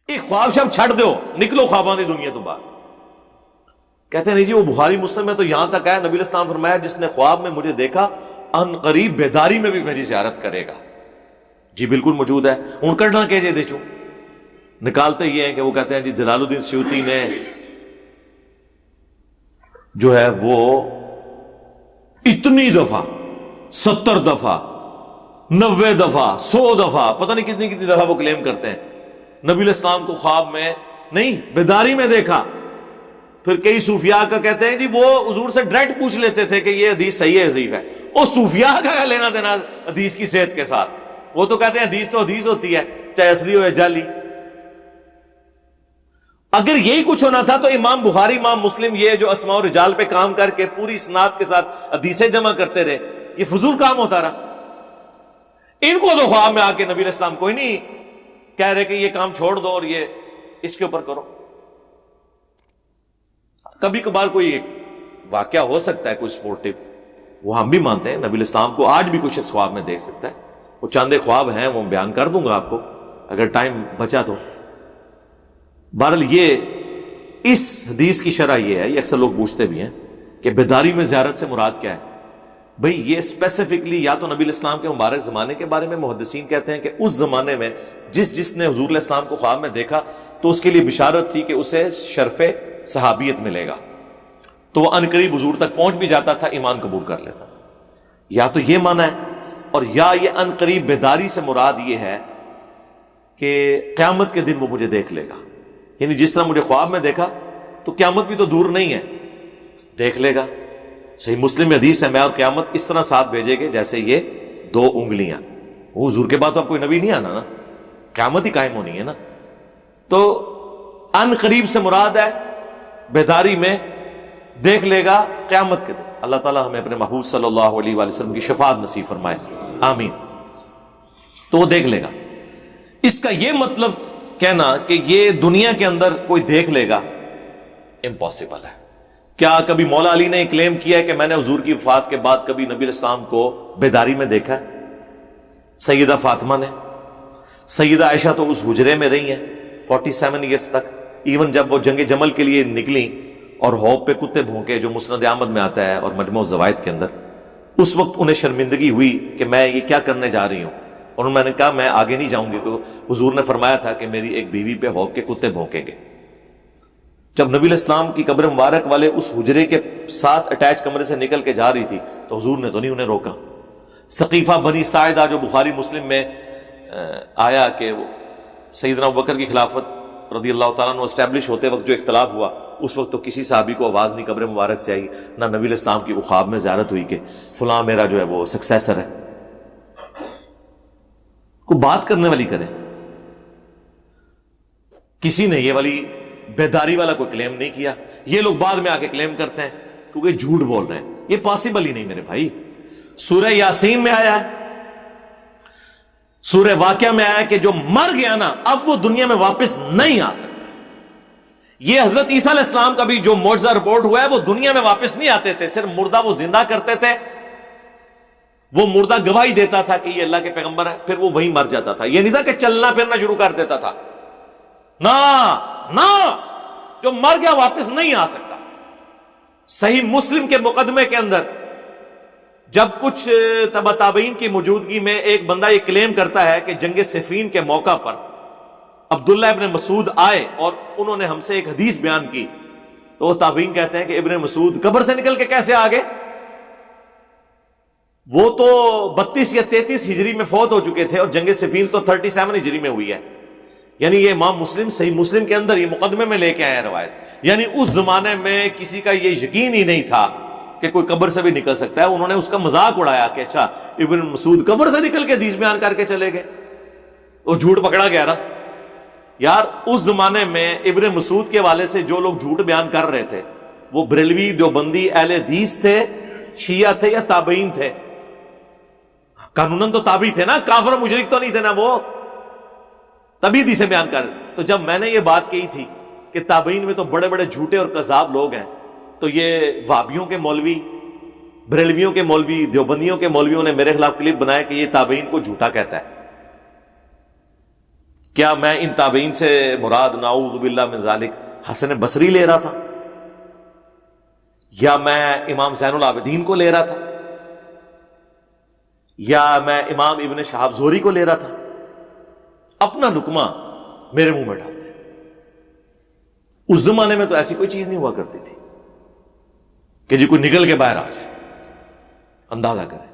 ایک خواب شب چھڑ دو، نکلو خواباں دی دنیا تو باہر. کہتے ہیں نہیں جی وہ بخاری مسلم میں تو یہاں تک آیا، نبی علیہ السلام فرمایا جس نے خواب میں مجھے دیکھا ان قریب بیداری میں بھی میری زیارت کرے گا. جی بالکل موجود ہے. ان کرنا کہ جے دیکھو نکالتے یہ ہیں کہ وہ کہتے ہیں جی جلال الدین سیوطی نے جو ہے وہ اتنی دفعہ 70 دفعہ 90 دفعہ 100 دفعہ پتہ نہیں کتنی کتنی دفعہ وہ کلیم کرتے ہیں نبی علیہ السلام کو خواب میں نہیں بیداری میں دیکھا. پھر کئی صوفیاء کا کہتے ہیں جی وہ حضور سے ڈائریکٹ پوچھ لیتے تھے کہ یہ حدیث صحیح ہے ضعیف ہے. وہ صوفیاء کا لینا دینا حدیث کی صحت کے ساتھ؟ وہ تو کہتے ہیں حدیث تو حدیث ہوتی ہے چاہے اصلی ہو یا جعلی. اگر یہی کچھ ہونا تھا تو امام بخاری امام مسلم یہ جو اسماء و رجال پہ کام کر کے پوری اسناد کے ساتھ حدیثیں جمع کرتے رہے، یہ فضول کام ہوتا رہا. ان کو تو خواب میں آ کے نبی علیہ السلام کوئی نہیں کہہ رہے کہ یہ کام چھوڑ دو اور یہ اس کے اوپر کرو. کبھی کبھار کوئی ایک واقعہ ہو سکتا ہے کوئی سپورٹیو، وہ ہم بھی مانتے ہیں نبی علیہ السلام کو آج بھی کوئی شخص خواب میں دیکھ سکتا ہے. وہ چاندے خواب ہیں وہ بیان کر دوں گا آپ کو اگر ٹائم بچا تو. بہرحال یہ اس حدیث کی شرح یہ ہے، یہ اکثر لوگ پوچھتے بھی ہیں کہ بیداری میں زیارت سے مراد کیا ہے. بھئی یہ اسپیسیفکلی یا تو نبی علیہ السلام کے مبارک زمانے کے بارے میں محدثین کہتے ہیں کہ اس زمانے میں جس نے حضور علیہ السلام کو خواب میں دیکھا تو اس کے لیے بشارت تھی کہ اسے شرف صحابیت ملے گا، تو وہ عنقریب حضور تک پہنچ بھی جاتا تھا، ایمان قبول کر لیتا تھا. یا تو یہ معنی ہے، اور یا یہ عنقریب بیداری سے مراد یہ ہے کہ قیامت کے دن وہ مجھے دیکھ لے گا. یعنی جس طرح مجھے خواب میں دیکھا تو قیامت بھی تو دور نہیں ہے، دیکھ لے گا. صحیح مسلم میں حدیث ہے میں اور قیامت اس طرح ساتھ بھیجے گے جیسے یہ 2 انگلیاں. وہ حضور کے بعد تو اب کوئی نبی نہیں آنا نا، قیامت ہی قائم ہونی ہے نا. تو ان قریب سے مراد ہے بیداری میں دیکھ لے گا قیامت کے دن. اللہ تعالیٰ ہمیں اپنے محبوب صلی اللہ علیہ وآلہ وسلم کی شفاعت نصیب فرمائے، آمین. تو وہ دیکھ لے گا. اس کا یہ مطلب کہنا کہ یہ دنیا کے اندر کوئی دیکھ لے گا امپاسبل ہے. کیا کبھی مولا علی نے کلیم کیا ہے کہ میں نے حضور کی وفات کے بعد کبھی نبی علیہ السلام کو بیداری میں دیکھا ہے؟ سیدہ فاطمہ نے، سیدہ عائشہ تو اس حجرے میں رہی ہیں 47 ایئرس تک. ایون جب وہ جنگ جمل کے لیے نکلی اور ہوپ پہ کتے بھونکے جو مسند احمد میں آتا ہے اور مجموع الزوائد کے اندر، اس وقت انہیں شرمندگی ہوئی کہ میں یہ کیا کرنے جا رہی ہوں، اور میں نے کہا میں آگے نہیں جاؤں گی. تو حضور نے فرمایا تھا کہ میری ایک بیوی پہ ہوپ کے کتے بھونکیں گے. جب نبی علیہ السلام کی قبر مبارک والے اس حجرے کے ساتھ اٹیچ کمرے سے نکل کے جا رہی تھی تو حضور نے تو نہیں انہیں روکا. ثقیفہ بنی ساعدہ جو بخاری مسلم میں آیا کہ سیدنا ابوبکر کی خلافت رضی اللہ تعالیٰ عنہ اسٹیبلش ہوتے وقت جو اختلاف ہوا، اس وقت تو کسی صحابی کو آواز نہیں قبر مبارک سے آئی، نہ نبی علیہ السلام کی وہ خواب میں زیارت ہوئی کہ فلاں میرا جو ہے وہ سکسیسر ہے. کوئی بات کرنے والی کرے. کسی نے یہ والی بیداری والا کوئی کلیم نہیں کیا. یہ لوگ بعد میں آ کے کلیم کرتے ہیں کیونکہ جھوٹ بول رہے ہیں. یہ پاسبل ہی نہیں میرے بھائی. سورہ یاسین میں آیا ہے، سورہ واقعہ میں آیا کہ جو مر گیا نا اب وہ دنیا میں واپس نہیں آ سکتا. یہ حضرت عیسیٰ علیہ السلام کا بھی جو معجزہ رپورٹ ہوا ہے وہ دنیا میں واپس نہیں آتے تھے، صرف مردہ وہ زندہ کرتے تھے. وہ مردہ گواہی دیتا تھا کہ یہ اللہ کے پیغمبر ہے، پھر وہ وہیں مر جاتا تھا. یہ نہیں تھا کہ چلنا پھرنا شروع کر دیتا تھا، نہ جو مر گیا واپس نہیں آ سکتا. صحیح مسلم کے مقدمے کے اندر جب کچھ تبع تابعین کی موجودگی میں ایک بندہ یہ کلیم کرتا ہے کہ جنگ صفین کے موقع پر عبداللہ ابن مسعود آئے اور انہوں نے ہم سے ایک حدیث بیان کی، تو وہ تابعین کہتے ہیں کہ ابن مسعود قبر سے نکل کے کیسے آ گئے؟ وہ تو 32 یا 33 ہجری میں فوت ہو چکے تھے اور جنگ صفین تو 37 ہجری میں ہوئی ہے. یعنی یہ امام مسلم صحیح مسلم کے اندر یہ مقدمے میں لے کے آئے روایت. یعنی اس زمانے میں کسی کا یہ یقین ہی نہیں تھا کہ کوئی قبر سے بھی نکل سکتا ہے. انہوں نے اس کا مذاق اڑایا کہ اچھا ابن مسعود قبر سے نکل کے حدیث بیان کر کے چلے گئے. وہ جھوٹ پکڑا گیا نا یار. اس زمانے میں ابن مسعود کے حوالے سے جو لوگ جھوٹ بیان کر رہے تھے وہ بریلوی دیوبندی اہل حدیث تھے، شیعہ تھے یا تابعین تھے؟ قانوناً تو تابعی تھے نا، کافر و مشرک تو نہیں تھے نا وہ، تبھی حدیثیں بیان کر. تو جب میں نے یہ بات کہی تھی کہ تابعین میں تو بڑے بڑے جھوٹے اور کذاب لوگ ہیں، تو یہ وہابیوں کے مولوی، بریلویوں کے مولوی، دیوبندیوں کے مولویوں نے میرے خلاف کلپ بنایا کہ یہ تابعین کو جھوٹا کہتا ہے. کیا میں ان تابعین سے مراد نعوذ باللہ من ذالک حسن بصری لے رہا تھا، یا میں امام زین العابدین کو لے رہا تھا، یا میں امام ابن شہاب زہری کو لے رہا تھا؟ اپنا لقمہ میرے منہ میں ڈالتے ہیں۔ اس زمانے میں تو ایسی کوئی چیز نہیں ہوا کرتی تھی کہ جی کوئی نکل کے باہر آ جائے، اندازہ کریں۔